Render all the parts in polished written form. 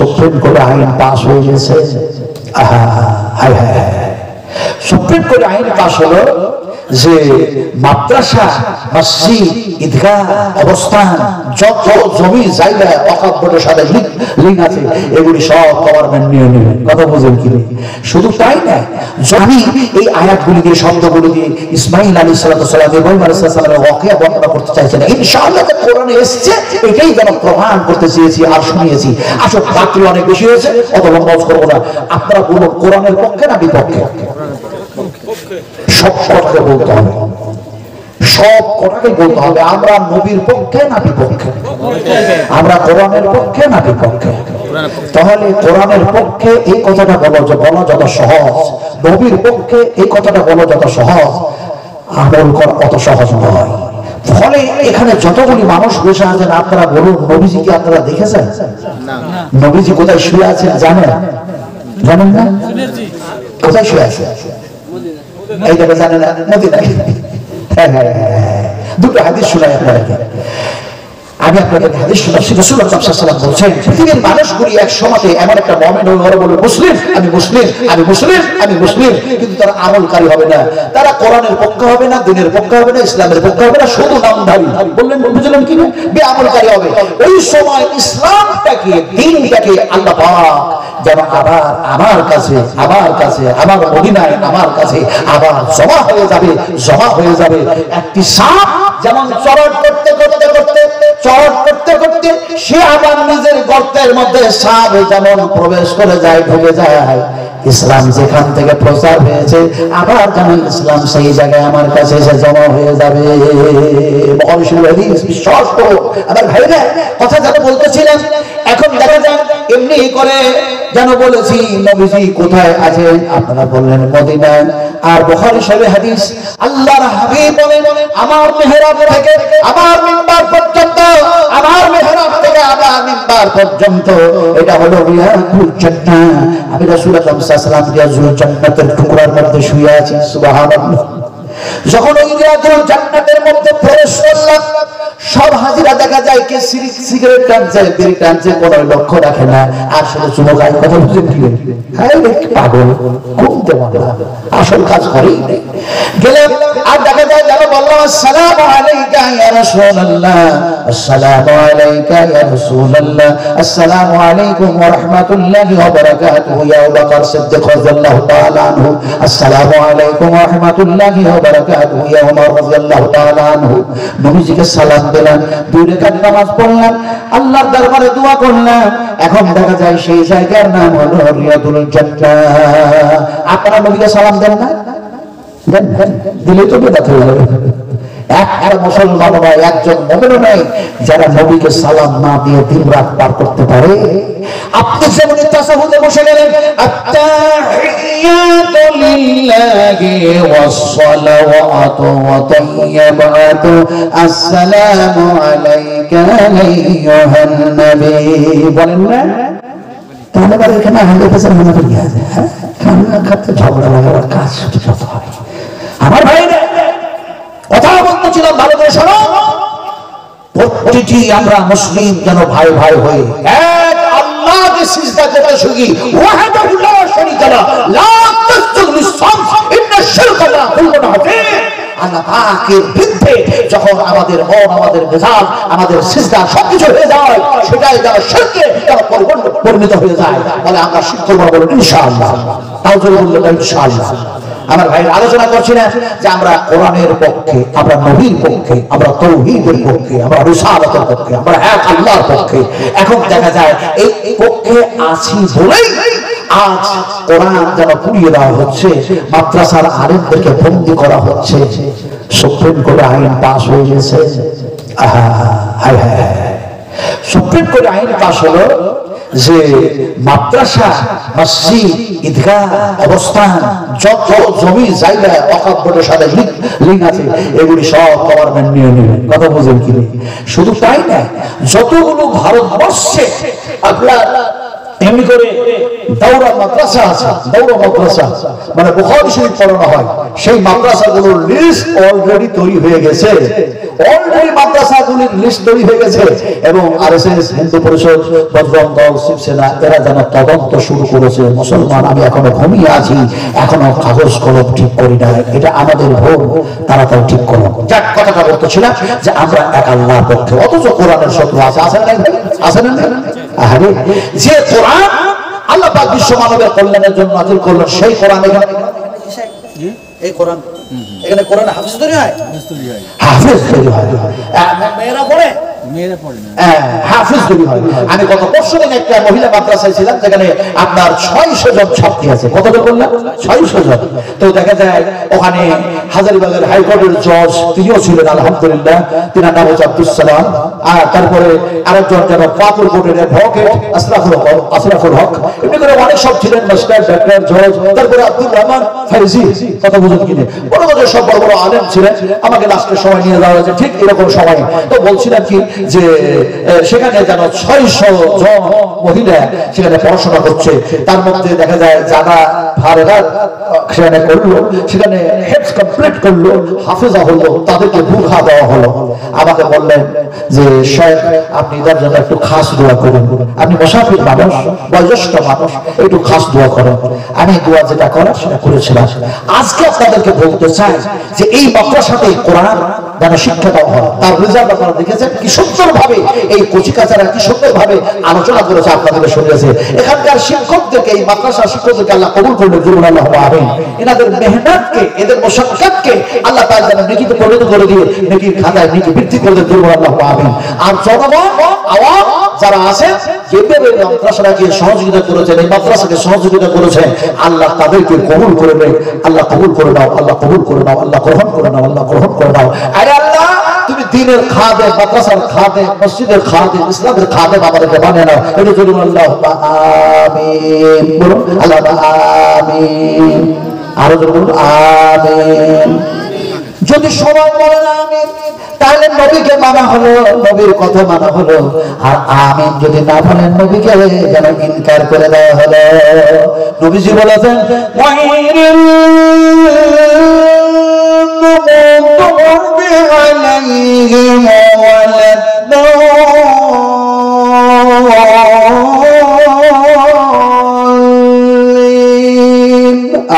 Supreme কোর্টে আইন pass হয়ে গেছে। সুপ্রিম কোর্টে আইন পাস হলো যে মাদ্রাসা, মসজিদ, ঈদগাহ, অবস্থান, যত জমি জায়গা ওয়াকফ বোর্ডের সাথে লিঙ্ক আছে এগুলি সব গভর্নমেন্ট নিয়ে নেবে। কথা বুঝেন কি? শুধু তাই না, আমি এই আয়াতগুলি দিয়ে, শব্দগুলি দিয়ে ইসমাইল আলাইহিস সালাম ইব্রাহিম আলাইহিস সালামের ওয়াকিয়া বর্ণনা করতে চাইছেন। ইনশাআল্লাহ কোরআনে এসেছে, এটাই যেন প্রমাণ করতে চেয়েছি আর শুনিয়েছি। আসলে রাত্রি অনেক বেশি হয়েছে, অত লম্বা করবো না। আপনারা বলুন কোরআনের পক্ষে না বিপক্ষে? সব কথাকে বলতে হবে, সব কথাকে বলতে হবে। আমরা নবীর পক্ষে না বিপক্ষে? আমরা কোরআনের পক্ষে না বিপক্ষে? তাহলে কোরআনের পক্ষে এই কথাটা বলা যত সহজ, নবীর পক্ষে এই কথাটা বলা যত সহজ, আমল করা অত সহজ নয়। ফলে এখানে যতগুলি মানুষ বসে আছেন, আপনারা বলুন নবীজি কি আপনারা দেখেছেন? নবীজি কোথায় শুয়ে আছেন জানেন? জানেন না? কোথায় শুয়ে আছে? এই জায়গা জানেন না? মদিনায়। দুটো হাদিস শোনাই আপনাদেরকে। আমি আপনাদেরকে হাদিস শোনাচ্ছি। রাসূলুল্লাহ সাল্লাল্লাহু আলাইহি ওয়াসাল্লাম বলছেন, পৃথিবীর মানুষগুলি এক সময়তে এমন একটা মুমিন হয়ে বলে মুসলিম, আমি মুসলিম, আমি মুসলিম, আমি মুসলিম, কিন্তু তারা আমলকারী হবে না। তারা কোরআনের পক্ষে হবে না, দ্বীনের পক্ষে হবে না, ইসলামের পক্ষে হবে না, শুধু নামধারী। বললেন, বুঝলেন কি না? বেআমলকারী হবে। ওই সময় ইসলামটাকে, দ্বীনটাকে আল্লাহ পাক যেন আবার আমার কাছে, আমার মদিনায়, আমার কাছে আবার জমা হয়ে যাবে। একটি সাপ যেমন চরণ করতে সে আবার নিজের গর্তের মধ্যে সাপ যেমন প্রবেশ করে যায়, ঢুকে যায়, ইসলাম যেখান থেকে প্রচার হয়েছে আবার যেমন ইসলাম সেই জায়গায় আমার কাছে এসে জমা হয়ে যাবে। বিশ্বাস করো আমার ভাইরা, কথা যেন বলতেছিলেন। এখন দেখা যায় এমনি করে যেন বলেছি নবীজি কোথায় আছেন? আপনারা বললেন মদিনায়। আর বুখারী শরীফে হাদিস, আল্লাহর হাবিব বলেন, আমার মিহরাব থেকে আমার মিম্বার পর্যন্ত, আমার মিহরাব থেকে আমার মিম্বার পর্যন্ত এটা হলো রিয়াজুল জান্নাহ। আমি রাসূলুল্লাহ সাল্লাল্লাহু আলাইহি ওয়াসাল্লাম রিয়াজুল জান্নাতের টুকরার মধ্যে শুয়ে আছি। সুবহানাল্লাহ। যখন ওই রিয়াজুল জান্নাতের মধ্যে প্রবেশ করলাম, সব হাজিরা দেখা যায় কে সিগারেট টানছে, বিড়ি টানছে, কোনো লক্ষ্য রাখে না, আর শুধু চুমো খায়। কথা বুঝলেন কি? পাগল, ঘুমতে মারা, আসল কাজ করেই নেই। গেলে আর দেখা যায় যেন বললাম, আসসালামু আলাইকা ইয়া রাসূলুল্লাহ, আসসালামু আলাইকা ইয়া রাসূলুল্লাহ, আসসালামু আলাইকুম ওয়া রাহমাতুল্লাহি ওয়া বারাকাতুহু ইয়া আবু বকর সিদ্দিক রাদিয়াল্লাহু তাআলা আনহু, আসসালামু আলাইকুম ওয়া রাহমাতুল্লাহি ওয়া বারাকাতুহু ইয়া ওমর রাদিয়াল্লাহু তাআলা আনহু। নবীজিকে সালাম দিলাম, 2 রাকাত নামাজ পড়লাম, আল্লাহর দরবারে দোয়া করলাম। এখন দেখা যায় সেই জায়গার নাম হলো রিয়াদুল জান্নাহ। আপনারা নবীকে সালাম দেন না? দেন, দিলে তো বেদাত হয়ে যাবে। একটা মুসলমান নয়, একজন মুমিনও নাই যারা নবীকে সালাম না দিয়ে দিন রাত পার করতে পারে। আপনি যেমন তাসাহুদে বসে গেলেন, আত্তাহিয়াতু লিল্লাহি ওয়াস সালাওয়াতু ওয়া তাইয়্যিবাতু, আসসালামু আলাইকা আইয়ুহান নবী। বলেন না? তাহলে বলে এখানে আহলে হাদিসের মুনাফিক আছে, হ্যাঁ, কান্না খাতে ঝগড়া লাগার কাজ যত হয়। আমার ভাইরা, কথা বলতেছিলাম, ভালো করে শোনো। প্রতিটি আমরা মুসলিম যেন ভাই ভাই হয়ে এক আল্লাহকে সিজদা করতে শিখি। ওয়াহদাহু লা শারীকা লাহু, লা তাসজুদু লিশ-শামস, ইন্না আশ-শিরকা লা যুলমুন আযীম। আল্লাহ পাকের বিরুদ্ধে যখন আমাদের মন, আমাদের মেজাজ, আমাদের সিজদা সবকিছু হয়ে যায়, সেটাই যেন শিরকে পরিণত হয়ে যায়। বলে আমরা শিরক করব, বলুন ইনশাআল্লাহ। তাও যদি বললেন ইনশাআল্লাহ। আমার ভাই আলোচনা করছিলেন যে আমরা কোরআনের পক্ষে, আমরা নবীর পক্ষে, আমরা তাওহীদের পক্ষে, আমরা রিসালাতের পক্ষে, আমরা এক আল্লাহর পক্ষে। এখন দেখা যায় এই পক্ষে আছি বলেই আজ কোরআন যেন পুড়িয়ে দেওয়া হচ্ছে, মাদ্রাসার আলেমদেরকে বন্দী করা হচ্ছে। সুপ্রিম কোর্টে আইন পাস হয়ে গেছে। সুপ্রিম কোর্টে আইন পাস হলো যে মাদ্রাসা, মসজিদ, ঈদগাহ, অবস্থান, যত জমি জায়গা ওয়াকফ বোর্ডের সাথে লিঙ্ক আছে এগুলি সব গভর্নমেন্ট নিয়ে নেবে। কথা বুঝেন কি? শুধু তাই না, যতগুলো ভারতবর্ষে আপনার এমনি করে দাওরা মাদ্রাসা আছে, দাওরা মাদ্রাসা মানে বুখারী শরীফ পড়ানো হয়, সেই মাদ্রাসাগুলোর লিস্ট অলরেডি তৈরি হয়ে গেছে, অলরেডি মাদ্রাসাগুলির লিস্ট তৈরি হয়ে গেছে। এবং আরএসএস, হিন্দু পরিষদ, বজরং দল, শিবসেনা এরা যেন তদন্ত শুরু করেছে। মুসলমান, আমি এখনো ঘুমিয়ে আছি, এখনো কাগজ কলম ঠিক করি না, এটা আমাদের ভুল, তাড়াতাড়ি ঠিক করো। যাক, কথাটা বলতেছিলাম যে আমরা এক আল্লাহর পক্ষে, অথচ কোরআনের শত্রু আছে, আছে না ভাই, আছে না? আরে যে কোরআন আল্লাহ পাক বিশ্ব মানবের কল্যাণের জন্য নাযিল করলেন, সেই কোরআন এখানে, এই কোরআন এখানে কোরআন হাফেজ তৈরি হয়, হাফেজ তৈরি হয়, মেয়েরা পড়ে, মেয়েরা পড়ে না, হাফেজ তৈরি হয়। আমি গত পরশুদিন একটা মহিলা মাদ্রাসায় ছিলাম, যেখানে আপনার 600 জন ছাত্রী আছে। কতটা বললাম? 600 জন। তো দেখা যায় ওখানে হাজারীবাগের হাইকোর্টের জজ তিনিও ছিলেন, আলহামদুলিল্লাহ, তিনার নাম হচ্ছে আব্দুল সালাম। আর তারপরে আরেকজন যেন পাকুল কোর্টের অ্যাডভোকেট আশরাফুল হক, এমনি করে অনেক সব ছিলেন, মাস্টার, ডাক্তার, জজ। তারপরে আব্দুর রহমান ফাইজি, কথা বুঝুন কিনে, বড় বড় সব বড় বড় আলেম ছিলেন। আমাকে লাস্টের সময় নিয়ে যাওয়া হয়েছে ঠিক এরকম সময়। তো বলছিলাম কি যে সেখানে যেন 600 জন মহিলা সেখানে পড়াশোনা করছে। তার মধ্যে দেখা যায় যারা ফারগাত সেখানে করলো, সেখানে হেফজ কমপ্লিট করলো, হাফেজা হলো, তাদেরকে বুরখা দেওয়া হলো। আমাকে বললেন যে শেখ, আপনি এদের জন্য একটু খাস দোয়া করুন, আপনি মুসাফির মানুষ, বয়োজ্যেষ্ঠ মানুষ, একটু খাস দোয়া করেন। আমি দোয়া যেটা করার সেটা করেছিলাম। আজকে আপনাদেরকে বলতে চাই যে এই মাদ্রাসাতে কোরআন যেন শিক্ষা দেওয়া হয়। তার রেজাল্ট আপনারা দেখেছেন কি সুন্দর ভাবে এই কচিকাচারা কি সুন্দর ভাবে আলোচনা করেছে, আপনাদের শুনেছে। এখানকার শিক্ষকদেরকে, এই মাদ্রাসার শিক্ষকদেরকে আল্লাহ কবুল করলেন, জীবন আল্লাহ আমিন। এনাদের মেহনতকে, এদের মুশাক্কাতকে আল্লাহ তাআলা যেন নেকিতে পরিণত করে দিয়ে নেকির খাতায় নেকি বৃদ্ধি করে দেন, জীবন আল্লাহ আমিন। আর জনগণ, আওয়াম যারা আছে, যেভাবে মাদ্রাসাকে সহযোগিতা করেছেন, এই মাদ্রাসাকে সহযোগিতা করেছেন, আল্লাহ তাদেরকে কবুল করে নেয়। আল্লাহ কবুল করে নাও, আল্লাহ কবুল করে নাও, আল্লাহ গ্রহণ করে নাও, আল্লাহ গ্রহণ করে নাও। আরে আল্লাহ, তুমি দ্বীনের খাদেম, মাদ্রাসার খাদেম, মসজিদের খাদেম, ইসলামের খাদেম আমাদেরকে বানিয়ে নাও। এটা বলুন আল্লাহ আমিন, বলুন আল্লাহ আমিন, আরো বলুন আমিন। যদি সবাই বলেন আমিন, তাহলে নবীকে মানা হলো, নবীর কথা মানা হলো। আর আমিন যদি না বলেন, নবীকে যেন ইনকার করে দেওয়া হলো। নবীজি বলেছেন,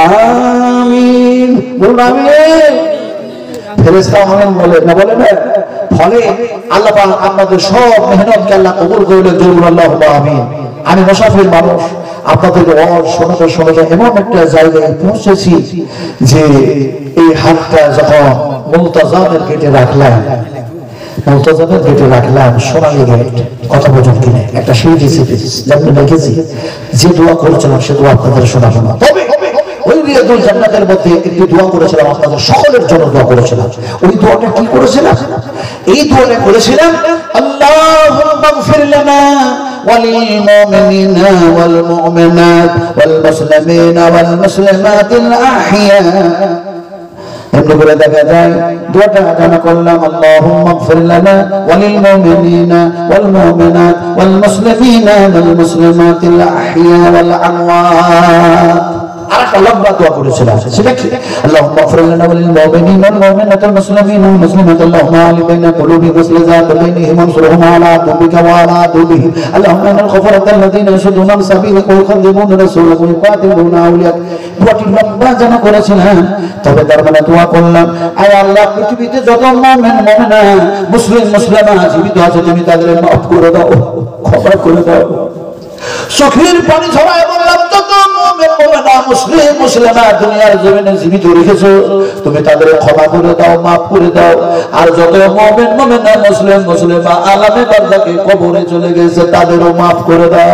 আমিন, বলুন আমিন। ফেরেশতা আমিন বলে না, বলে না। ফলে আল্লাহ পাক আপনাদের সব মেহনতকে আল্লাহ কবুল করলেন, জরুর আল্লাহ আমিন। আমি মুসাফির মানুষ, আপনাদেরকে শোনাতে শোনাতে এমন একটা জায়গায় পৌঁছেছি যে এই হাতটা যখন মুলতাজামের গেটে রাখলাম, মুলতাজামের গেটে রাখলাম, সোনালী গেট, কথা বোঝেন কিনে একটা সিঁড়ি যেমন রেখেছি, যে দোয়া করেছিলাম সে দোয়া আপনাদের শোনাবো না। তবে ওই রিয়াদুল জান্নাতের মধ্যে একটি দোয়া করেছিলাম, আপনাদের সকলের জন্য দোয়া করেছিলাম। ওই দোয়াটা কি করেছিলাম? এই দোয়াটা করেছিলাম, আল্লাহুম্মা গফির লানা ওয়ালিল মুমিনিনা ওয়াল মুমিনাত ওয়াল মুসলিমিনা ওয়াল মুসলিমাতিল আহইয়া। এমনি করে দেখা যায় দোয়াটা আদানা করলাম, আল্লাহুম্মা গফির লানা ওয়ালিল মুমিনিনা ওয়াল মুমিনাত ওয়াল মুসলিমিনা ওয়াল মুসলিমাতিল আহইয়া ওয়াল আমওয়াত। আরেকটা লম্বা দোয়া করেছিলাম, সেটা কি? আল্লাহুম্মা গফির লানা ওয়ালিল মুমিনিনা ওয়াল মুমিনাত ওয়াল মুসলিমিনা ওয়াল মুসলিমাত আল্লাহুম্মা আলি বাইনা কুলুবি মুসলিমাত বাইনহিম ওয়ানসুরহুম আলা আদুবিকা ওয়া আলা আদুবিহিম আল্লাহুম্মা ইন্নাল গফারাতা আল্লাযীনা ইয়াশুদুনা সাবিলাকা ওয়া ইয়াকযিবুনা রাসূলাকা ওয়া ইয়াকাতিলুনা আউলিয়াক। দোয়াটি লম্বা যেন করেছিলাম, তবে তার মানে দোয়া করলাম, আয় আল্লাহ, পৃথিবীতে যত মুমিন মুমিনা মুসলিম মুসলিমা জীবিত আছে, তুমি তাদের মাফ করে দাও, ক্ষমা করে দাও। চোখের পানি ঝরায় বললাম, যত মুমিন মুমিনা মুসলিম মুসলিমা দুনিয়ার জমিনে জীবিত রেখেছো, তুমি তাদের ক্ষমা করে দাও, মাফ করে দাও। আর যত মুমিন মুমিনা মুসলিম মুসলিমা আলামে বারজাকে কবরে চলে গেছে, তাদেরও মাফ করে দাও।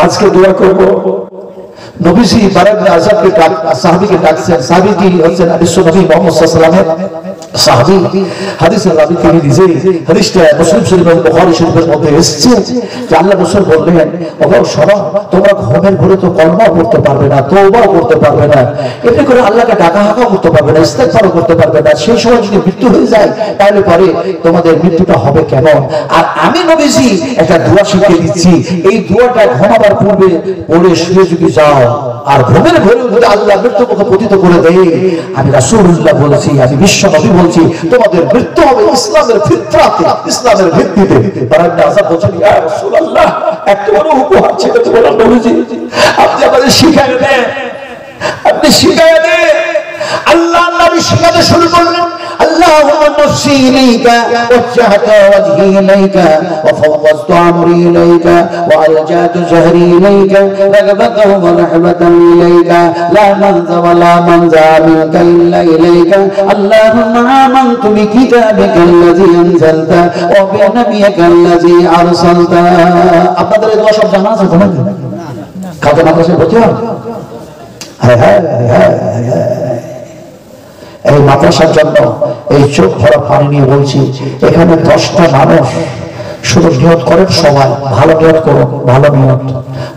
আজকে দোয়া করব। নবীজি বারাক আযাবকে সাহাবীকে ডাকছেন, সাহাবী কি হচ্ছেন বিশ্বনবী মুহাম্মদ সাল্লাল্লাহু আলাইহি ওয়াসাল্লামের সাহাবী হাদিসের রাবী তিনি নিজেই হাদিসটা মুসলিম শরীফ এবং বুখারী শরীফের মধ্যে এসেছে যে আল্লাহ রাসূল বললেন ওগো শোনো তোমরা ঘুমের ঘরে তো কলমা পড়তে পারবে না তওবাও করতে পারবে না এমনি করে আল্লাহকে ডাকা হাঁকা করতে পারবে না ইস্তেগফারও করতে পারবে না সেই সময় যদি মৃত্যু হয়ে যায় তাহলে পরে তোমাদের মৃত্যুটা হবে কেমন আর আমি নবীজি একটা দোয়া শিখিয়ে দিচ্ছি এই দোয়াটা ঘুমাবার পূর্বে পড়ে শুয়ে যদি যাও আর ঘুমের ঘরে যদি আল্লাহ মৃত্যু মুখে পতিত করে দেয় আমি রাসূলুল্লাহ বলছি আমি বিশ্ব নবী বলছি তোমাদের মৃত্যু হবে ইসলামের ফিতরাতে ইসলামের ভিত্তিতে বারান্ডা আযাব বলছেন ইয়া রাসূলুল্লাহ এত বড় উপহার ছেড়ে বলেন নবীজি আপনি আমাদের শিখায় দেন আপনি শিখায় দেন আল্লাহ নবী শিখাতে শুরু করলেন اللهم نفسي إليك وجهت وجهي إليك وفوضت أمري إليك وألجأت جهري إليك رغبة ورهبة إليك لا ملجأ ولا منجا منك إلا إليك اللهم آمنت بكتابك الذي أنزلت وبنبيك الذي أرسلت আপনাদের এই দোয়া সব জানা আছে তো নাকি কাজে মাদ্রাসায় ভর্তি হন হ্যাঁ হ্যাঁ হ্যাঁ এই মাদ্রাসার জন্য এই চোখ ভরা পানি নিয়ে বলছি এখানে 10টা মানুষ শুধু নিয়ত করেন সবাই ভালো নিয়ত করো ভালো নিয়ত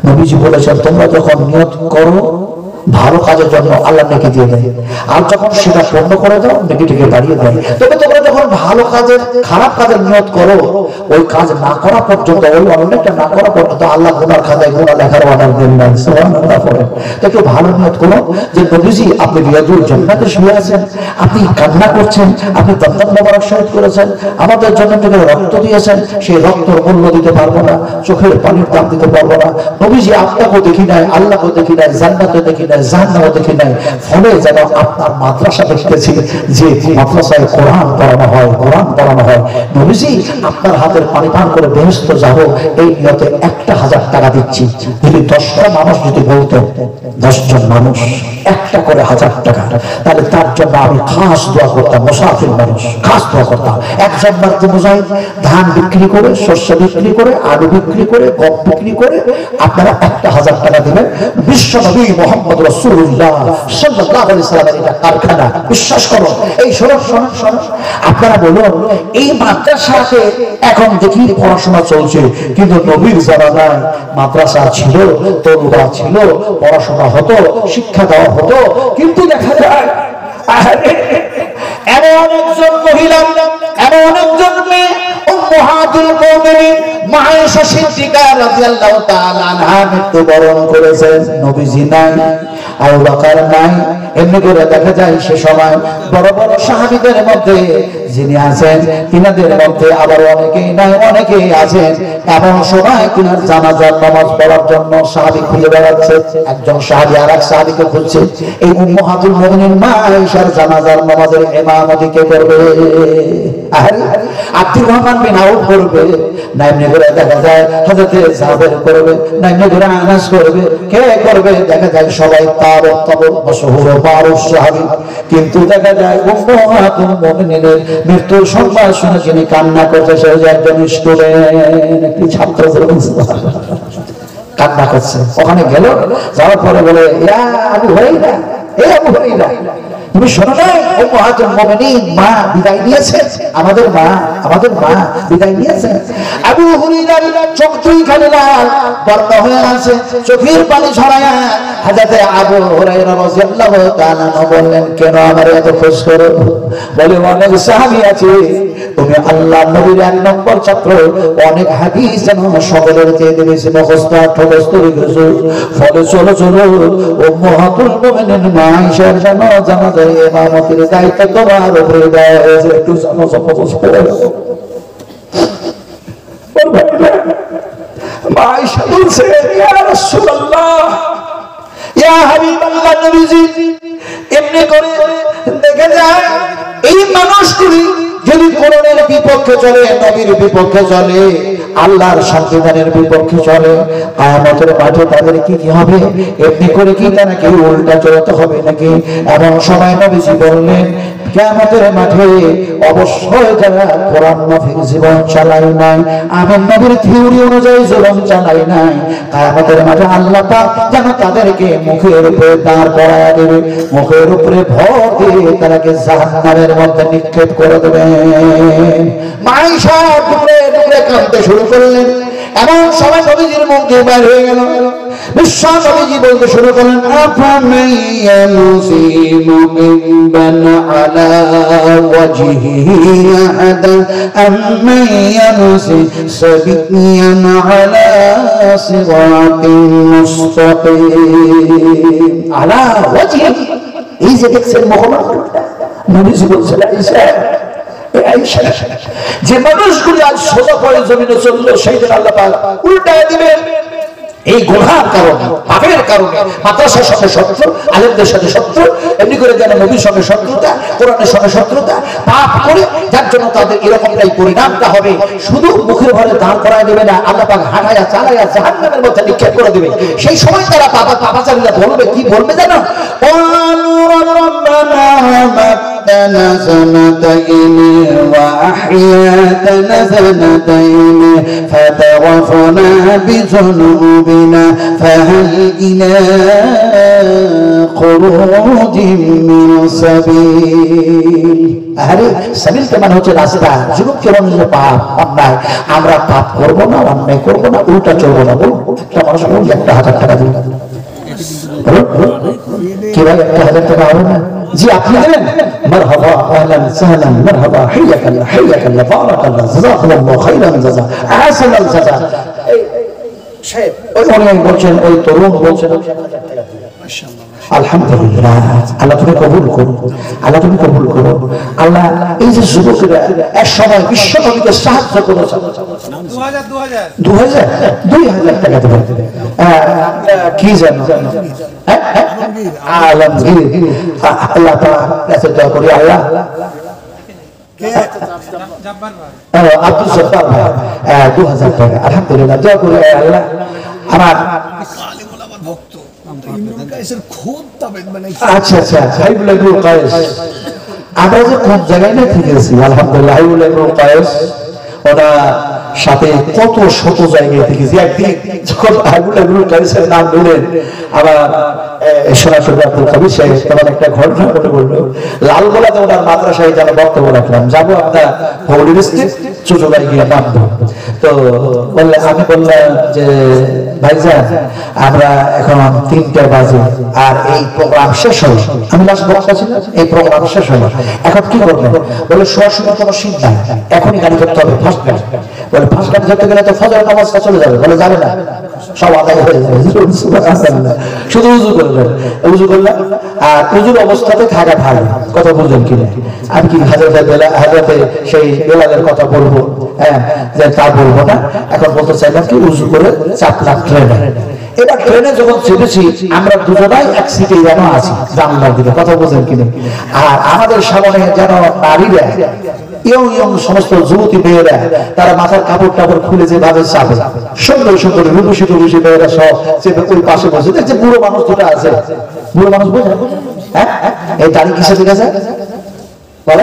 নবীজি বলেছেন তোমরা যখন নিয়ত করো ভালো কাজের জন্য আল্লাহ নেকি দিয়ে দেয় আর যখন সেটা পূর্ণ করে দাও নেকিটিকে বাড়িয়ে দেয় তবে তোমরা যখন ভালো কাজের খারাপ কাজের নিয়ত করো ওই কাজ না করা পর্যন্ত ওই অনেকটা না করা পর্যন্ত আল্লাহ গুনার খাতায় গুনাহ লেখার অর্ডার দেন না সুবহানাল্লাহ পড়ে তো একটু ভালো নিয়ত করো যে নবীজি আপনি রিয়াজুল জান্নাতে শুয়ে আছেন আপনি কান্না করছেন আপনি দন্তন মোবারক শহীদ করেছেন আমাদের জন্য থেকে রক্ত দিয়েছেন সেই রক্তের মূল্য দিতে পারবো না চোখের পানির দাম দিতে পারবো না নবীজি আপনাকেও দেখি নাই আল্লাহকেও দেখি নাই জান্নাতে দেখি নাই জাহান্নামও দেখি নাই ফলে যেন আপনার মাদ্রাসা দেখতেছি যে মাদ্রাসায় কোরআন পড়ানো হয় নবীজি আপনার হাতের পানি পান করে বেহেশতে যাব এই নিয়তে 1000 টাকা দিচ্ছি যদি 10টা মানুষ যদি বলতো 10 জন মানুষ একটা করে 1000 টাকা তাহলে তার জন্য আমি খাস দোয়া করতাম মুসাফির মানুষ খাস দোয়া করতাম একজন মাত্র মুজাহিদ ধান বিক্রি করে শস্য বিক্রি করে আলু বিক্রি করে গম বিক্রি করে আপনারা 1000 টাকা দিবেন বিশ্ব নবী মুহাম্মদ রাসূলুল্লাহ সাল্লাল্লাহু আলাইহি সাল্লামের এটা কারখানা বিশ্বাস করুন এই শোনো আপনারা বলুন এই মাদ্রাসাতে এখন দেখি পড়াশোনা চলছে কিন্তু নবীর জামানায় মাদ্রাসা ছিল তওবা ছিল পড়াশোনা হতো শিক্ষা দেওয়া হতো কিন্তু দেখা যায় এমন একজন মহিলা এমন একজন মেয়ে উম্মাহাতুল মুমিনিন মা আয়েশা সিদ্দিকা রাদিয়াল্লাহু তাআলা আনহা মৃত্যুবরণ করেছেন নবীজি নাই আবু বকর নাই এমনি করে দেখা যায় সে সময় বড় বড় সাহাবীদের মধ্যে যিনি আছেন তিনাদের মধ্যে আবার অনেকেই নাই অনেকেই আছেন এমন সময় তিনার জানাজার নামাজ পড়ার জন্য সাহাবী খুঁজে বেড়াচ্ছে একজন সাহাবী আরেক সাহাবীকে খুঁজছে এই উম্মাহাতুল মুমিনিন মা আয়েশার জানাজার নামাজের ইমামতি কে করবে আরে আব্দুর রহমান বিন আউফ করবে না এমনি করে দেখা যায় হযরত জাবের করবে না এমনি করে আনাস করবে কে করবে দেখা যায় সবাই তার মাশহুর মারুফ সাহাবী কিন্তু দেখা যায় উম্মাহাতুল মুমিনিনের মৃত্যুর সংবাদ শুনে যিনি কান্না করছে সে একজন স্টুডেন্ট একটি ছাত্র কান্না করছে ওখানে গেল যাওয়ার পরে বলে ইয়া আবু হুরায়রা আবু হুরায়রা তুমি শোনো না উম্মাহাতুল মুমিনিন মা বিদায় নিয়েছে আমাদের মা বিদায় নিয়েছে আবু হুরায়রার চোখ দুইখানে লাল বর্ণ হয়ে আছে চোখের পানি ছড়ায়া হযরত আবু হুরায়রা রাদিয়াল্লাহু তাআলা বললেন কেন আমারে এত খোঁজ করো বলে অনেক সাহাবী আছে তুমি আল্লাহ নবীর এক নম্বর ছাত্র অনেক হাদিস যেন সকলের চেয়ে দিয়েছে মুখস্থ ঠোকস্থ রেখেছো ফলে চলো উম্মাহাতুল মুমিনিন মা আয়েশার জানাজা ইমামতির দায়িত্ব তোমার উপরে দেওয়া হয়েছে একটু মা আয়েশা বলছে ইয়া রাসূলুল্লাহ ইয়া হাবিবাল্লাহ নবীজি এমনি করে দেখে যায় এই মানুষগুলি যদি কোরআনের বিপক্ষে চলে নবীর বিপক্ষে চলে আল্লাহর সংবিধানের বিপক্ষে চলে কিয়ামতের মাঠে তাদের কি হবে এমনি করে কি তারা কি উল্টা চলতে হবে নাকি এমন সময় নবীজি বললেন কিয়ামতের মাঠে অবশ্যই যারা কোরআন মাফিক জীবন চালায় নাই, আমিন নবীর থিওরি অনুযায়ী জীবন চালায় নাই, কিয়ামতের মাঠে আল্লাহ পাক যেন তাদেরকে মুখের উপরে দাঁড় করায় দেবে, মুখের উপরে ভর দিয়ে তাদেরকে জাহান্নামের মধ্যে নিক্ষেপ করে দেবেন। মাইশা টুকরে টুকরে কাঁদতে শুরু করলেন। এমন সময় নবীজির মুখ দিয়ে বের হয়ে গেল, বিশ্ব নবীজি বলতে শুরু করলেন, আফামান ইয়ামশি মুকিবান আলা ওয়াজহিহি আহাদান আম্মান ইয়ামশি সাবিয়ান আলা সিরাতিন মুস্তাকিম। আলা ওয়াজহিহি, এই যে দেখছেন মোহাম্মদ নবীজি বলছেন, যে মানুষগুলি আজ সোজা পড়ে জমিনে চললো, সেই দিন আল্লাহ পাক উল্টায় দিবেন। এই গুনার কারণে, পাপের কারণে মাদ্রাসার সাথে শত্রু, আলেমদের সাথে শত্রু, এমনি করে যেন নবীর সঙ্গে শত্রুতা, কোরআনের সঙ্গে শত্রুতা, পাপ করে যার জন্য তাদের এরকমটাই পরিণামটা হবে। শুধু মুখের ভরে দাঁড় করায় দেবে না, আল্লাহ পাক হাঁটাইয়া চালাইয়া জাহান্নামের মধ্যে নিক্ষেপ করে দেবে। সেই সময় তারা পাপাচারীরা বলবে, কি বলবে জানো? ربنا سنتين وأحياتنا سنتين فاعترفنا بذنوبنا فهل إلى خروج من سبيل। আরে সাবিল কেমন হচ্ছে রাস্তা, যুবক কেমন হচ্ছে পাপ অন্যায়। আমরা পাপ করবো না, অন্যায় করবো না, উল্টা চলবো না। বলুন একটা মানুষ বলুন 1000 টাকা দিন, কি ভাই 1000 টাকা হবে না? জি আপনি দেবেন। মারহাবা, আহলান সাহলান, মারহাবা, হাইয়াকাল্লাহ হাইয়াকাল্লাহ, বারাকাল্লাহ, জাযাকুমুল্লাহু খাইরান জাযা, আহসানাল জাযা। সাহেব ওই অনেক বলছেন, ওই তরুণ বলছেন আলহামদুলিল্লাহ। আল্লাহ তুমি কবুল করো, আল্লাহ তুমি কবুল করো। আল্লাহ এই যে যুবকেরা এক সময় বিশ্বনবীকে সাহায্য করেছে, 2000 টাকা দেবেন, কি জানো আলমগীর। আল্লাহ কাছে দোয়া করি, আল্লাহ আব্দুল জব্বার ভাই 2000 টাকা, আলহামদুলিল্লাহ দোয়া করি আল্লাহ। আমার আচ্ছা আচ্ছা, হাইবুল ইবনুল কায়েস, আমরা যে কোন জায়গায় না থেকেছি, আলহামদুলিল্লাহ হাইবুল ইবনুল কায়েস ওরা সাথে কত শত জায়গায় থেকেছি। একদিন যখন হাইবুল ইবনুল কায়েসের নাম বলেন, আবার সরাসরি আব্দুল কবির সাহেব তখন একটা ঘটনা ঘটে বললো, লালগোলাতে ওনার মাদ্রাসায় যেন বক্তব্য রাখলাম, যাবো আপনার হৌলির চুচুড়ায় গিয়ে নামবো। তো বললে, আমি বললাম যে ভাইজান আমরা এখন 3টা বাজে আর এই প্রোগ্রাম শেষ হলো, আমি লাস্ট বক্তা ছিলাম, এই প্রোগ্রাম শেষ হলো, এখন কি করবেন? বলে সরাসরি কোনো সিট নাই, এখনই গাড়ি করতে হবে, ফার্স্ট গাড়ি। বলে ফার্স্ট গাড়ি ধরতে গেলে তো ফজর নামাজটা চলে যাবে। বলে যাবে না, সব আদায় হয়ে যাবে, শুধু উজু করবেন। উজু করলাম, আর উজুর অবস্থাতে থাকা ভালো, কথা বুঝলেন কিনা? আমি কি হাজরাতে সেই বেলালের কথা বলবো? হ্যাঁ, যে তা বলবো না। এখন বলতে চাইলাম কি, উজু করে চাপলাম ট্রেনে। এবার ট্রেনে যখন চেপেছি, আমরা দুজনাই এক সিটে যেন আছি, জানলার দিকে, কথা বুঝলেন কিনা? আর আমাদের সামনে যেন নারীরা, ইয়ং সমস্ত যুবতী মেয়েরা, তারা মাথার কাপড় টাপড় খুলে যেভাবে চাপে, সুন্দর সুন্দর রূপসী টুপসী মেয়েরা সব চেপে ওই পাশে বসে। দেখছে বুড়ো মানুষ দুটো আছে, বুড়ো মানুষ বোঝে, হ্যাঁ এই দাঁড়িয়ে কিসে ঠিক আছে বলে,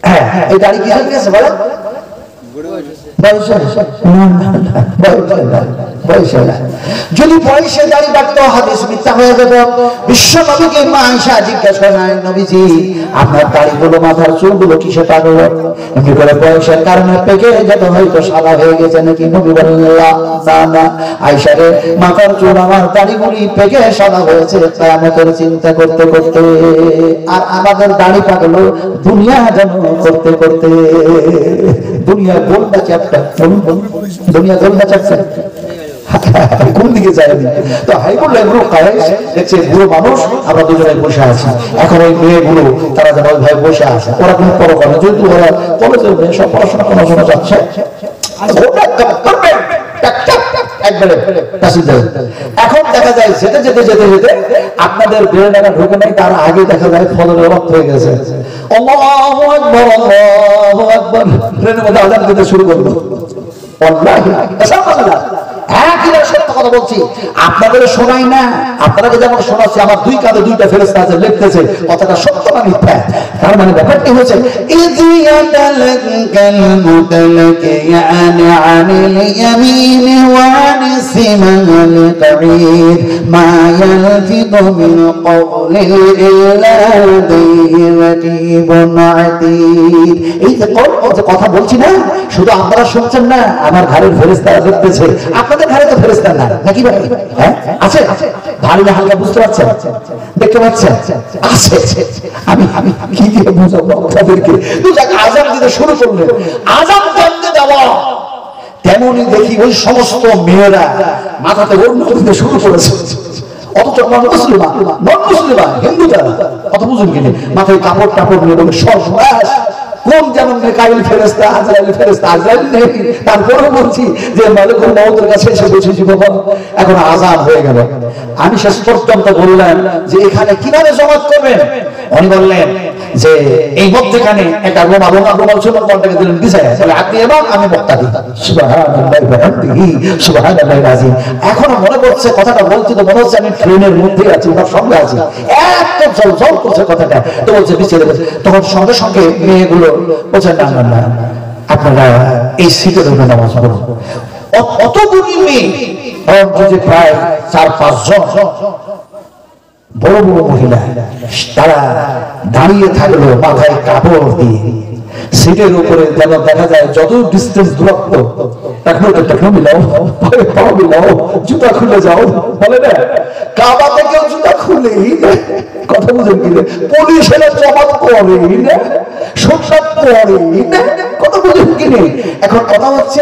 হ্যাঁ এই দাঁড়িয়ে কিসে ঠিক আছে বলে, যদি বয়সে দাঁড়িয়ে রাখতো হাদিস মিথ্যা হয়ে যেত। বিশ্ব নবীকে মা আয়েশা জিজ্ঞাসা করেন, নবীজি আপনার দাড়িগুলো, মাথার চুলগুলো কিসে পাগল? এমনি করে বয়সের কারণে পেকে যেত, হয়তো সাদা হয়ে গেছে নাকি? নবী বললেন না না আয়েশা রে, মাথার চুল আমার দাড়িগুলি পেকে সাদা হয়েছে কিয়ামতের চিন্তা করতে করতে। আর আমাদের দাড়ি পাগল দুনিয়া যেন করতে করতে। দুনিয়া গোলটা চ্যাপ্টার, দুনিয়া গোলটা চ্যাপ্টার কোন দিকে যায়? তো হাইবুল ইবনুল কায়েস দেখছে বুড়ো মানুষ, আমরা দুজনে বসে আছি। এখন ওই মেয়েগুলো তারা যেন ওই ভাই বসে আছে, ওরা কোনো পরকার না, যেহেতু ওরা কলেজের মেয়ে, সব পড়াশোনা যাচ্ছে। এখন দেখা যায় যেতে যেতে যেতে যেতে আপনাদের ব্রেন একটা ঢুকে নাই, তার আগে দেখা যায় ফজরের ওয়াক্ত হয়ে গেছে। আল্লাহু আকবার, আল্লাহু আকবার, ব্রেনের মধ্যে আযান দিতে শুরু করলো। আল্লাহু আকবার, একই সত্য কথা বলছি, আপনাদের শোনাই না, আপনাকে যেমন শোনাচ্ছি আমার দুই কাঁধে দুইটা ফেরেশতা আছে লিখতেছে কথাটা সত্য না মিথ্যা। তার মানে ব্যাপারটি হচ্ছে এই যে কথা বলছি না, শুধু আপনারা শুনছেন না, আমার ঘরের ফেরেশতারা দেখতেছে। আপনাদের ঘরে তো ফেরেশতা না নাকি ভাই? হ্যাঁ আছে, ভারী না হালকা বুঝতে পারছেন, দেখতে পাচ্ছেন আছে। আমি কি দিয়ে বুঝাবো আপনাদেরকে? আযান দিতে শুরু করলেন, আযান কেমনে দেওয়া তেমনি দেখি ওই সমস্ত মেয়েরা মাথাতে ওড়না দিতে শুরু করেছে। অথচ মুসলিমা নন মুসলিমা হিন্দুরা কথা বুঝুন কিনে মাথায় কাপড় টাপড় নিয়ে বলে সর্বনাশ, কোন যেমন মিকাইল ফেরেশতা, আজরাইল ফেরেশতা, আজরাইল নেই। তারপরে বলছি যে মালিকুল মউতের কাছে এসে বসেছি বাবা, এখন আযান হয়ে গেল। আমি শেষ পর্যন্ত বললাম যে এখানে কিভাবে জমাত করবেন? উনি বললেন যে এই মধ্যখানে একটা রুমাল ছিল, কোনটাকে দিলেন বিছায়া, বলে আপনি এবং আমি মুক্তাদি। সুবহানাল্লাহি ওয়া বিহামদিহি সুবহানাল্লাহিল আযীম। এখনো মনে পড়ছে কথাটা বলতে, তো মনে হচ্ছে আমি ট্রেনের মধ্যে আছি, ওনার সঙ্গে আছি, এত জল করছে কথাটা। তো বলছে বিছিয়ে দেবে, তখন সঙ্গে সঙ্গে মেয়েগুলো বলছে না না না আপনারা এই সিটে ধরে নামাজ পড়ুন। অতগুলি মেয়ে প্রায় 4-5 জন বড় বড় মহিলা, তারা দাঁড়িয়ে থাকলো মাথায় কাপড় দিয়ে সিটের উপরে, যেন দেখা যায় যত ডিস্টেন্স দূরত্ব, জুতা খুলে যাও বলে না, কাবা থেকেও জুতা খুলেই কথা বুঝেন কিনে পুলিশেরা জবাব করেই না, সব করেই না কথা বুঝেন কিনে। এখন কথা হচ্ছে,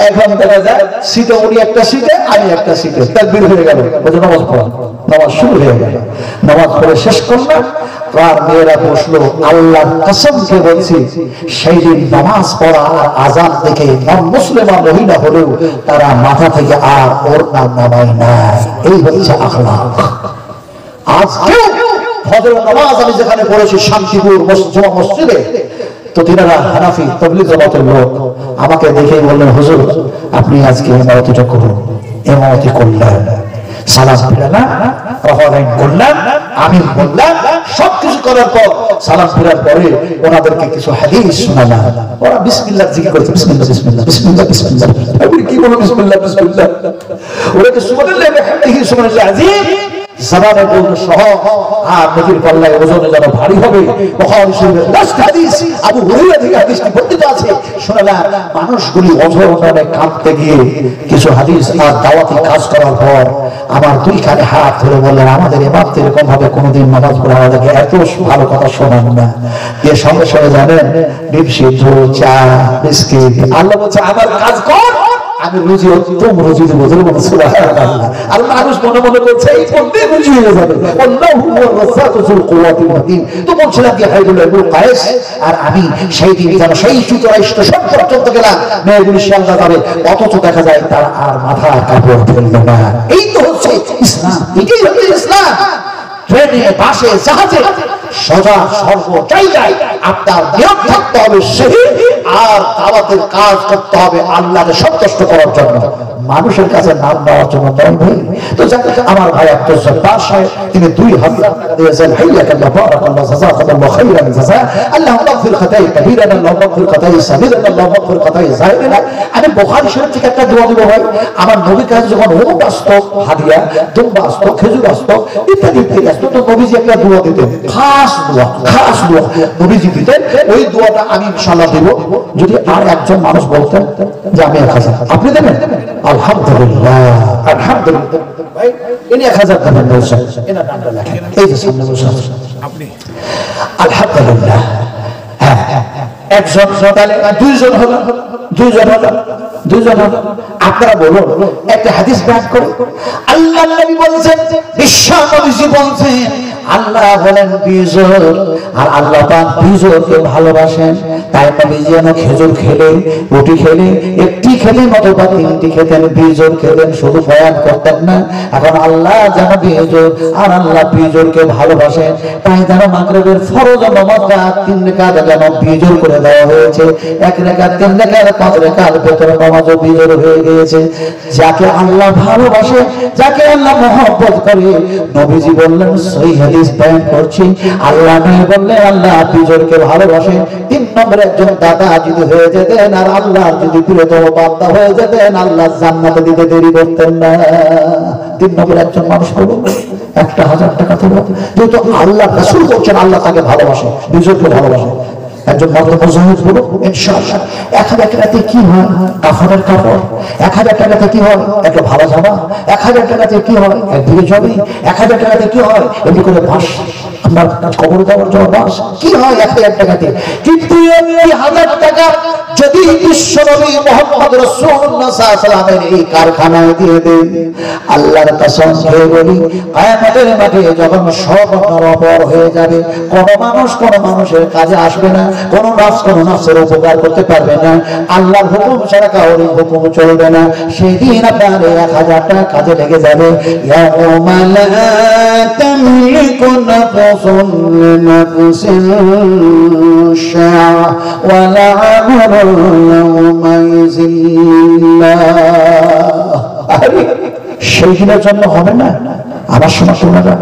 এখন দেখা যায় সিটে উনি একটা সিটে আমি একটা সিটে, তাকবীর হয়ে গেল, বলছে নামাজ পড়া, নামাজ শুরু হয়ে গেল। নামাজ পড়ে শেষ করলাম, আর মেয়েরা বসলো। আল্লাহর কসমকে বলছি, সেই দিন নামাজ পড়া আর আযান থেকে নন মুসলিমা মহিলা হলেও তারা মাথা থেকে আর ওড়না নামায় না। এই হচ্ছে আখলাক। আজকে ফজরের নামাজ আমি যেখানে পড়েছি শান্তিপুর জুমা মসজিদে, তো তিনারা হানাফি তাবলীগ জামাতের লোক আমাকে দেখে বললেন, হুজুর আপনি আজকে ইমামতিটা করুন। ইমামতি করলেন, সালাম ফিরালাম, রহমান করলাম, আমি বললাম, সবকিছু করার পর সালাম ফিরার পরে ওনাদেরকে কিছু হাদিস শোনালাম। ওরা বিসমিল্লাহ জিকির করছে, বিসমিল্লাহ বিসমিল্লাহ বিসমিল্লাহ বিসমিল্লাহ। আমি কি বলবো বিসমিল্লাহ বিসমিল্লাহ? ওরা কি সুবহানাল্লাহি ওয়া বিহামদিহি সুবহানাল্লাহিল আযীম জবানে বলতে সহ আর নবীর পাল্লায় ওজনে যেন ভারী হবে। বুখারী শরীফের লাস্ট হাদিস, আবু হুরায়রা থেকে হাদিসটি বর্ণিত আছে। শোনালাম মানুষগুলি ওজনে কাঁপতে গিয়ে কিছু হাদিস আর দাওয়াতি কাজ করার পর আমার দুই কাঁধে হাত ধরে বললেন, আমাদের ইমাম এরকম ভাবে কোনোদিন নামাজ পড়ে আমাদেরকে এত ভালো কথা শোনান না। এর সঙ্গে সঙ্গে জানেন ডিম সিদ্ধ, চা, বিস্কিট। আল্লাহ বলছে আমার কাজ কর, আমি রুজি উত্তম রুজি দেবো। সুবহানাল্লাহ। আর মানুষ মনে মনে করছে এই পথে রুজি হয়ে যাবে। আল্লাহু হুয়া রাসাতুল কুওয়াতিল মাতিন। তো বলছিলাম কি হাইদুল ইবনে কায়েস আর আমি সেই দিন যেন সেই চুতরা স্টেশন পর্যন্ত গেলাম, মেয়েগুলি শিয়ালদা যাবে, অথচ দেখা যায় তার আর মাথা কাপড় ফেললো না। এই তো হচ্ছে ইসলাম, এটাই হচ্ছে ইসলাম। ট্রেনে, বাসে, জাহাজে, সদা সর্ব জায়গায় আপনার নিয়ম থাকতে হবে সেই, আর দাওয়াতের কাজ করতে হবে আল্লাহকে সন্তুষ্ট করার জন্য, মানুষের কাছে নাম দেওয়ার জন্য নয় ভাই। তো আমার ভাই আব্দুল জব্বার সাহেব, তিনি 2000 টাকা দিয়েছেন। হাইয়াকাল্লাহ, বারাকাল্লাহ, জাযাকাল্লাহু খাইরান জাযা। আল্লাহু মাগফির খাতাই কাবীরানা, আল্লাহু মাগফির খাতাই সাগীরানা, আল্লাহু মাগফির খাতাই যাহিরানা। আমি বুখারী শরীফ থেকে একটা দোয়া দেব ভাই। আমার নবীর কাছে যখন উট আসতো হাদিয়া, দুম্বা আসতো, খেজুর আসতো, ইত্যাদি ইত্যাদি আসতো, তো নবীজি একটা দোয়া দিতেন, খাস দোয়া নবীজি দিতেন। ওই দোয়াটা আমি ইনশাআল্লাহ দেব যদি আর একজন মানুষ বলতেন যে আমি 1000, আপনি দেবেন? আলহামদুলিল্লাহ, আলহামদুলিল্লাহ ভাই, ইনি 1000 দেবেন বলছেন। এনার নামটা লেখেন, এই যে সামনে বসে আছেন আপনি। আলহামদুলিল্লাহ। হ্যাঁ, একজন তাহলে দুইজন হলো, দুইজন হলো, দুইজন হলো। আপনারা বলুন একটা হাদিস বয়ান করে। আল্লাহর নবী বলেছেন, বিশ্ব নবীজি বলেছেন, আল্লাহ হলেন বিজোর, আর আল্লাহ পাক বিজোরকে ভালোবাসেন। তাই নবীজি যেন খেজুর খেলে, রুটি খেলে, একটি খেলেন অথবা তিনটি খেতেন, বিজোর খেতেন, শুধু বয়ান করতেন না। এখন আল্লাহ যেন বিজোর, আর আল্লাহ বিজোরকে ভালোবাসেন। তাই যেন মাগরিবের ফরজ নামাজটা 3 রাকাত যেন বিজোর করে দেওয়া হয়েছে। 1 রাকাত, 3 রাকাত, 5 রাকাত ভেতর নামাজও বিজোর হয়ে গিয়েছে। যাকে আল্লাহ ভালোবাসে, যাকে আল্লাহ মহব্বত করে, নবীজি বললেন, সহিহ হাদিস বয়ান করছি, আল্লাহ নবী বললেন আল্লাহ বিজোরকে ভালোবাসে। 3 নম্বরে একজন দাদা যদি হয়ে যেতেন আর আল্লাহ যদি প্রিয়তম বান্দা হয়ে যেতেন, আল্লাহ জান্নাতে দিতে দেরি করতেন না। 3 নম্বরে একজন মানুষ হলো 1000 টাকা দিল, যেহেতু আল্লাহ রাসূল বলছেন আল্লাহ তাকে ভালোবাসে, বিজোরকে ভালোবাসে। একজন মর্তবা মুজাহিদ বলো ইনশাআল্লাহ 1000 টাকাতে কি হয়? কাফনের কাপড়। 1000 টাকাতে কি হয়? একটা ভালো জামা। 1000 টাকাতে কি হয়? একদিকে জমি। 1000 টাকাতে কি হয়? এমনি করে বাস, আপনার কবর দেওয়ার জন্য বাস। কি হয় 1000 টাকাতে? কিন্তু এই 1000 টাকা যদি বিশ্বনবী মুহাম্মদ রাসূলুল্লাহ সাল্লাল্লাহু আলাইহি ওয়াসাল্লামের এই কারখানায় দিয়ে দেন, আল্লাহর কসম খেয়ে বলি, কিয়ামতের মাঠে যখন সব নরবর হয়ে যাবে, কোন মানুষ কোন মানুষের কাজে আসবে না, কোন নফসের উপকার করতে পারবে না, আল্লাহর হুকুম ছাড়া কারোর হুকুম চলবে না। সেদিন আপনার 1000 টাকা কাজে লেগে যাবে। ইয়াউমা লা তামলিকু নাফসুন লিনাফসিন শাইআ ওয়া লা আমরু ইয়াউমাইযিল্লাহ। আরে সেই দিনের জন্য হবে না। আমার সময় শোনা যায়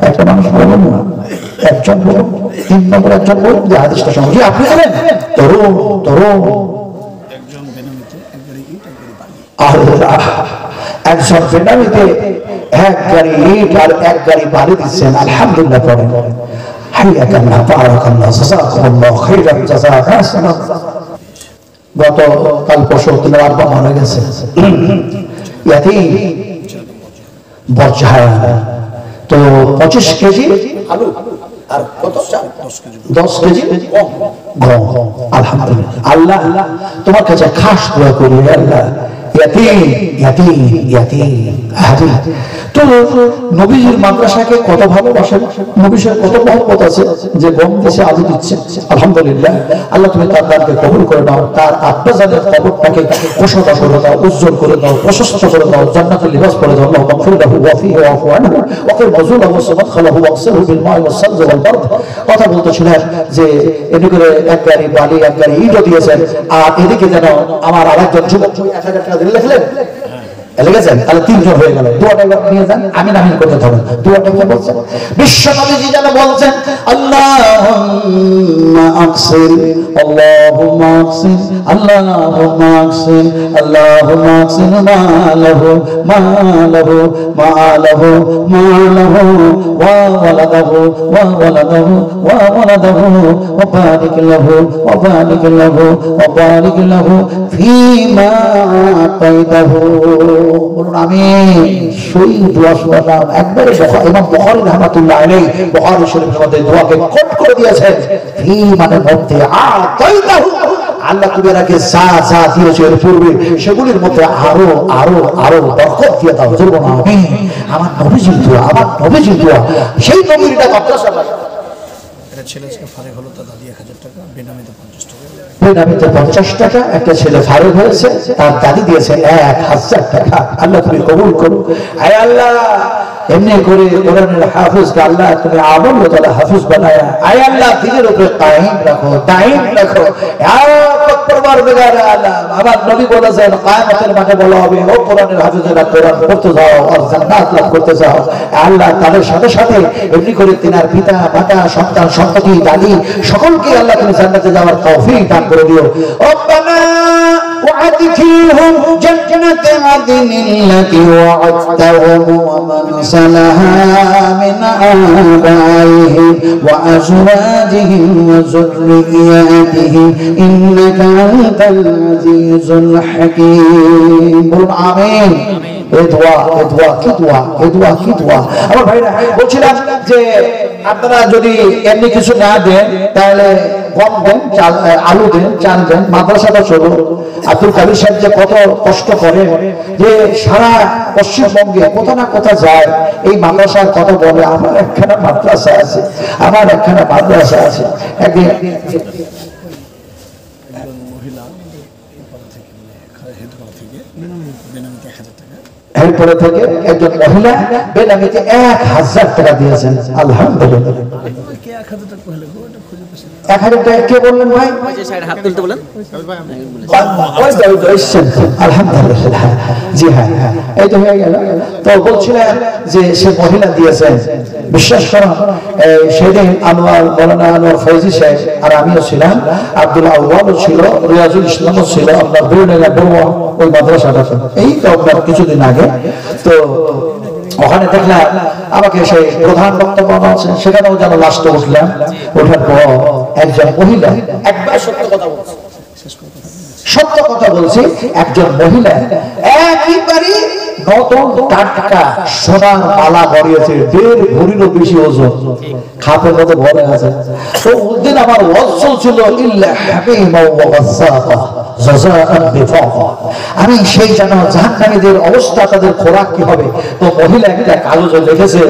একটা মানুষ বলুন না, একজন বলুন, 3 নম্বর একজন বলুন যে হাদিসটা শুনুন, আপনি জানেন তরুণ একজন বেনামিতে এক গাড়ি ইট আর এক গাড়ি বালি দিচ্ছেন। আলহামদুলিল্লাহ পড়েন, হাইয়াকাল্লাহ, বারাকাল্লাহ, জাযাকাল্লাহু খাইরান জাযা। গত কাল পরশু তিনার আব্বা মারা গেছে, ইয়াতিম বজ্জায়া। তো 25 কেজি আলু আর কত 10 কেজি গম। আলহামদুলিল্লাহ, আল্লাহ তোমার কাছে খাস দোয়া করি, আল্লাহ তো নবীজির মাদ্রাসাকে কত ভালোবাসেন, নবীর কত মহব্বত আছে যে গম দেশে আলু দিচ্ছে। আলহামদুলিল্লাহ, আল্লাহ তুমি তার দানকে কবুল করে দাও, তার আব্বাজানের কবরটাকে প্রশস্ত করে দাও, উজ্জ্বল করে দাও, প্রশস্ত করে দাও, জান্নাতুল লিবাস করে দাও। আল্লাহু মাগফির লাহু ওয়া ফিহি ওয়াফু আনহু ওয়া কির মাযুলাহু সামাদখালাহু ওয়াগসিলহু বিল মা'i ওয়াস সালজি ওয়াল বারদ। কথা বলতেছিলেন যে এদিকে করে এক গাড়ি বালি, এক গাড়ি ইটও দিয়েছেন, আর এদিকে যেন আমার আরেকজন যুবক 1000 টাকা দিলে লিখলেন, লেগেছেন, তাহলে 3 জন হয়ে গেল। দোয়াটা নিয়ে যান, আমিন আমিন করতে হবে। দোয়াটা কি বলছেন? বিশ্ব নবীজি যেন বলছেন, আল্লাহুম্মা আকসির, আল্লাহুম্মা আকসির, আল্লাহুম্মা আকসির, আল্লাহুম্মা আকসির মালাহু মালাহু মালাহু মালাহু ওয়া ওয়ালাদাহু ওয়া ওয়ালাদাহু ওয়া ওয়ালাদাহু ওয়া বারিক লাহু ওয়া বারিক লাহু ওয়া বারিক লাহু ফীমা আতাইতাহু। বলুন আমিন। সেই দোয়া শুনলাম একবারে ইমাম বুখারী রাহমাতুল্লাহ আলাইহি বুখারী শরীফের মধ্যে দোয়াকে কোট করে দিয়েছেন, ফি মানে মধ্যে আতাইতাহু, আল্লাহ তুমি এটাকে যা যা দিয়েছে এর পূর্বে সেগুলির মধ্যে আরো আরো আরো বরকত দিয়ে দাও। বলুন আমিন। আমার নবীজির দোয়া, আমার নবীজির দোয়া, সেই নবীরটা মাদ্রাসা এটা ছেলে ফারেক হলো, তার দাদি 1000 টাকা, বেনামিতে 50 টাকা, বেনামিতে 50 টাকা। একটা ছেলে ফারেক হয়েছে, তার দাদি দিয়েছে 1000 টাকা। আল্লাহ তুমি কবুল করো। আয় আল্লাহ, এমনি করে কোরআনের হাফেজকে আল্লাহ তুমি আমল তাআলা হাফেজ বানায়া, আয় আল্লাহ দিনের উপরে কায়েম রাখো, দায়েম রাখো। পরওয়ারদিগার আলম, আমার নবী বলেছেন কিয়ামতের মাঠে বলা হবে, ও কোরআনের হাফেজেরা কোরআন পড়তে যাও আর জান্নাত লাভ করতে যাও। আল্লাহ তাদের সাথে সাথে এমনি করে তিনার পিতা মাতা সন্তান সন্ততি দাদি সকলকে আল্লাহ তুমি জান্নাতে যাওয়ার তৌফিক দান করে দিও। রব্বানা وأدخلهم جنة عدن التي وعدتهم ومن صلح من آبائهم وأزواجهم وذرياتهم إنك أنت العزيز الحكيم. آمين. আমার ভাইরা বলছিলাম যে আপনারা যদি এমনি কিছু না দেন তাহলে গম দেন, আলু দেন, চাল দেন, মাদ্রাসাটা চলো। আব্দুল কাদের সাহেব যে কত কষ্ট করে, যে সারা পশ্চিমবঙ্গে কোথা না কোথা যায়, এই মাদ্রাসার কথা বলে, আমার একখানা মাদ্রাসা আছে, আমার একখানা মাদ্রাসা আছে। একদিন এরপরে থেকে একজন মহিলা বেনামিতে 1000 টাকা দিয়েছেন। আলহামদুলিল্লাহ। 1000 টাকা কে বললেন ভাই? হাত তুলতে বলেন। আলহামদুলিল্লাহ। জি হ্যাঁ, এই তো হয়ে গেল। তো বলছিলেন যে সে মহিলা দিয়েছেন, বিশ্বাস করুন সেদিন আনোয়ার মৌলানা আনোয়ার ফয়জি সাহেব আর আমিও ছিলাম, আব্দুল্লাহ আউয়ালও ছিল, রিয়াজুল ইসলামও ছিল, আপনার ওই মাদ্রাসাটা এই তো আপনার কিছুদিন আগে। তো ওখানে দেখলাম আমাকে সেই প্রধান বক্তব্য আছে, সেখানেও যেন লাস্টে উঠলাম। ওঠার পর একজন মহিলা, একবার সত্য কথা বলছে, সত্য কথা বলছি, একজন মহিলা একেবারে নতুন টাটকা সোনার মালা পরিয়েছে, 1.5 ভরিরও বেশি ওজন, খাপের মতো ভরে আছে। তো ওদিন আমার ওয়াজ চলছিল, আমি সেই যেন জাহান্নামীদের অবস্থা, তাদের খোরাক কি হবে। তো মহিলা একটা কাগজে লিখেছে,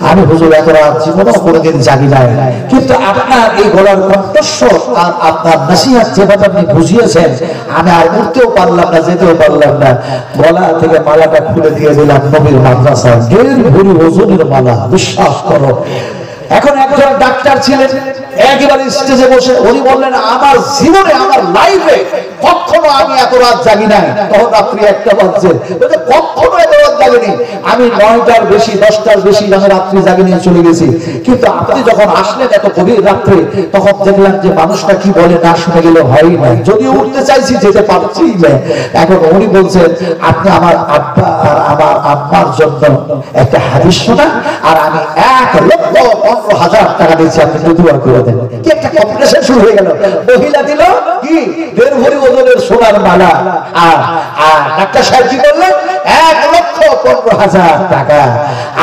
আমি হুজুর এত রাত জীবনও কোনোদিন জাগি নাই, কিন্তু আপনার এই গলার কণ্ঠস্বর আর আপনার নসিহত যেভাবে আপনি বুঝিয়েছেন, আমি আর উঠতেও পারলাম না, যেতেও পারলাম না। গলা থেকে মালাটা খুলে দিয়ে দিলাম নবীর মাদ্রাসা, 1.5 ভরি ওজনের মালা। বিশ্বাস করো, এখন একজন ডাক্তার ছিলেন, একেবারে স্টেজে বসে উনি বললেন, আমার জীবনে, আমার লাইফে কখনো আমি এত রাত জাগি নাই। তখন রাত্রি 1টা বাজছে, কখনো এত রাত জাগিনি আমি, 9টার বেশি 10টার বেশি আমি রাত্রি জাগি নিয়ে চলে গেছি। কিন্তু আপনি যখন আসলেন এত গভীর রাত্রে, তখন দেখলাম যে মানুষটা কি বলে না শুনে গেলে হয় না, যদিও উঠতে চাইছি যেতে পারছি না। এখন উনি বলছেন, আপনি আমার আব্বা আর আমার আম্মার জন্য একটা হাদিস শোনান, আর আমি 1,15,000 টাকা দিচ্ছি, আপনি দোয়া করে দেন। কি একটা কম্পিটিশন শুরু হয়ে গেল। মহিলা দিল কি 1.5 ভরি ওজনের সোনার মালা, আর ডাক্তার সাহেব কি বললেন, 1,15,000 টাকা।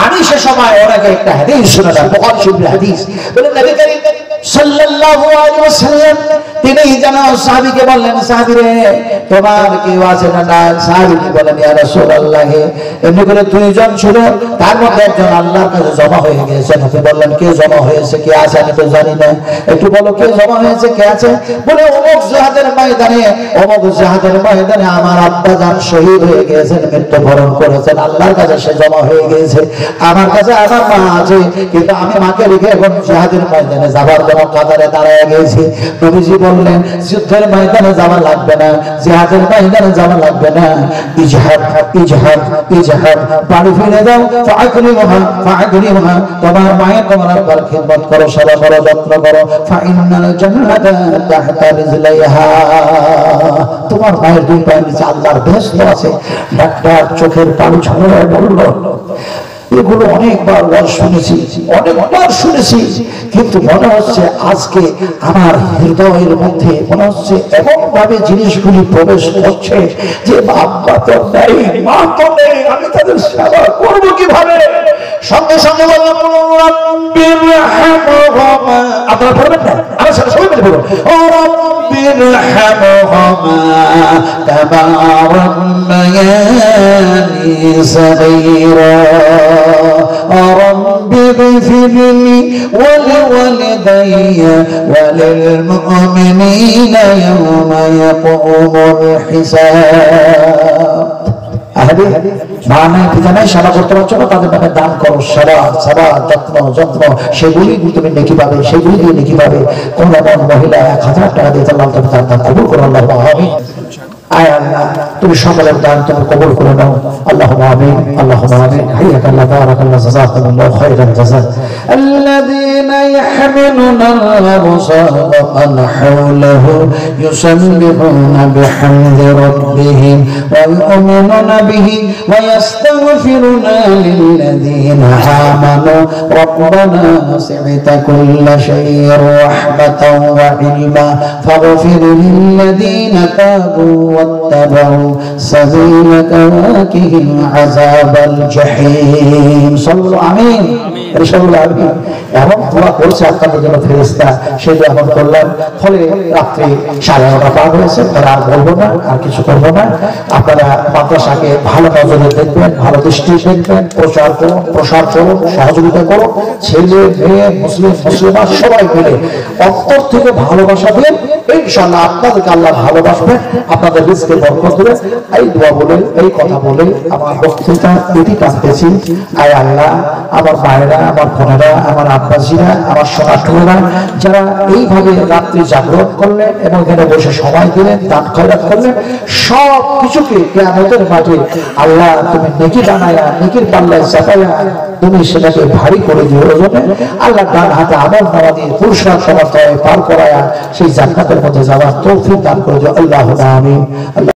আমি সে সময় ওনাকে একটা হাদিস শোনালাম, বুখারী শরীফের হাদিস। বলেন নবী করিম সাল্লাল্লাহু আলাইহি ওয়াসাল্লাম তিনি যেন সাহাবীকে বললেন, সাহাবী রে তোমার কেউ আছে না? না। সাহাবী বলেন, ইয়া রাসূলুল্লাহ, এমনি করে 2 জন ছিল, তার মধ্যে একজন আল্লাহর কাছে জমা হয়ে গেছে। আপনি বললেন, কে জমা হয়েছে, কে আছে? আমি তো জানি না, একটু বলো কে জমা হয়েছে, কে আছে? বলে, অমুক জিহাদের ময়দানে, অমুক জিহাদের ময়দানে আমার আব্বা জান শহীদ হয়ে গিয়েছেন, মৃত্যুবরণ করেছেন, আল্লাহর কাছে সে জমা হয়ে গিয়েছে। আমার কাছে আমার মা আছে, কিন্তু আমি মাকে রেখে এখন জিহাদের ময়দানে যাবার জন্য কাতারে দাঁড়ায় গেছি। নবীজি বললেন, যুদ্ধের ময়দানে যাওয়া লাগবে না, জিহাদের ময়দানে যাওয়া লাগবে না, ইজহাদ ইজহাদ ইজহাদ, বাড়ি ফিরে যাও, ফাআকরিমহা ফাআকরিমহা, তোমার মায়ের তোমার আব্বার খিদমত করো, সেবা করো, যত্ন করো, ফাইন্নাল জান্নাতা তাহতা রিজলাইহা, তোমার মায়ের 2 পায়ের নিচে আল্লাহর বেহেশত আছে। ডাক্তার চোখের পানি ঝরে বলল, এগুলো অনেকবার শুনেছি, অনেকবার শুনেছি, কিন্তু মনে হচ্ছে আজকে আমার হৃদয়ের মধ্যে মনে হচ্ছে এমন ভাবে জিনিসগুলি প্রবেশ করছে যে বাবা তো নেই, মা তো নেই, আমি তাদের সেবা করবো কিভাবে? সঙ্গে সঙ্গে বললাম, আপনারা পড়বেন না, আমার সাথে সবাই মিলে বলুন, ও রাব্বিরহামহুমা কামা রাব্বায়ানি সগীরা, رب اغفر لي ولوالدي وللمؤمنين يوم يقوم الحساب। মা নাই, পিতা নাই, সেবা করতে পারছো না, তাদের নামে দান করো, সেবা সেবা যত্ন যত্ন, সেগুলি তুমি নেকি পাবে, সেগুলি দিয়ে নেকি পাবে। কোন মহিলা 1,000 টাকা দিয়ে আল্লাহ তার দান কবুল করো, আল্লাহ আমিন। আয় আল্লাহ, তুমি সকলের দান তুমি কবুল করে নাও, আল্লাহুম্মা আমিন, আল্লাহুম্মা আমিন। হাইয়াকাল্লাহ, বারাকাল্লাহ, জাযাকাল্লাহু খাইরান জাযা। আল্লাযীনা ইয়াহমিলুনা আল-আরশা ওয়া মান হাওলাহু ইউসাব্বিহুনা বিহামদি রাব্বিহিম ওয়া ইউমিনুনা বিহি ওয়া ইস্তাগফিরুনা লিল্লাযীনা আমানু রাব্বানা ওয়াসি'তা কুল্লা শাইইন রাহমাতাও ওয়া ইলমা ফাগফির লিল্লাযীনা তাবু واتبعوا سبيلك وقهم عذاب الجحيم صلوا آمين ইনশাআল্লাহ আমিন এমন দোয়া করছে আপনাদের জন্য ফেরেশতা সেই দোয়া আমরা করলাম ফলে রাত্রি 9:30 পার হয়েছে আর বলবো না আর কিছু করবো না আপনারা মাদ্রাসাকে ভালো নজরে দেখবেন ভালো দৃষ্টি দেখবেন প্রসার করুন সহযোগিতা করুন ছেলে মেয়ে মুসলিম মুসলমান সবাই মিলে অন্তর থেকে ভালোবাসা দিয়ে ইনশাআল্লাহ আপনাদেরকে আল্লাহ ভালোবাসবেন আপনাদের রিজকে বরকত দেবে এই দোয়া বলে এই কথা বলে আমার বক্তৃতা এটি টানতেছি আয় আল্লাহ আমার মায়েরা আমার বোনেরা আমার আব্বাজিরা আমার সোনাঠুরা যারা এইভাবে রাত্রি জাগরণ করলেন এবং এখানে বসে সময় দিলেন দান খয়রাত করলেন সব কিছুকে কিয়ামতের মাঠে আল্লাহ তুমি নেকি বানায়া নেকির পাল্লায় চাপায়া তুমি সেটাকে ভারী করে দিও ওজনে আল্লাহ ডান হাতে আমল নামা দিয়ে পুরস্কার সমর্থনে পার করায়া সেই জান্নাতের মধ্যে যাওয়ার তৌফিক দান করে দিও আল্লাহুম্মা আমিন।